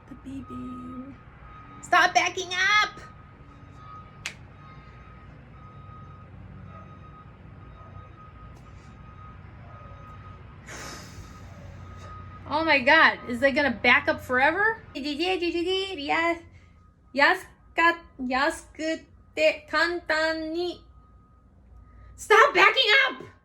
the baby. Stop backing up! Oh my god, is they gonna back up forever? 安くて簡単に Stop backing up!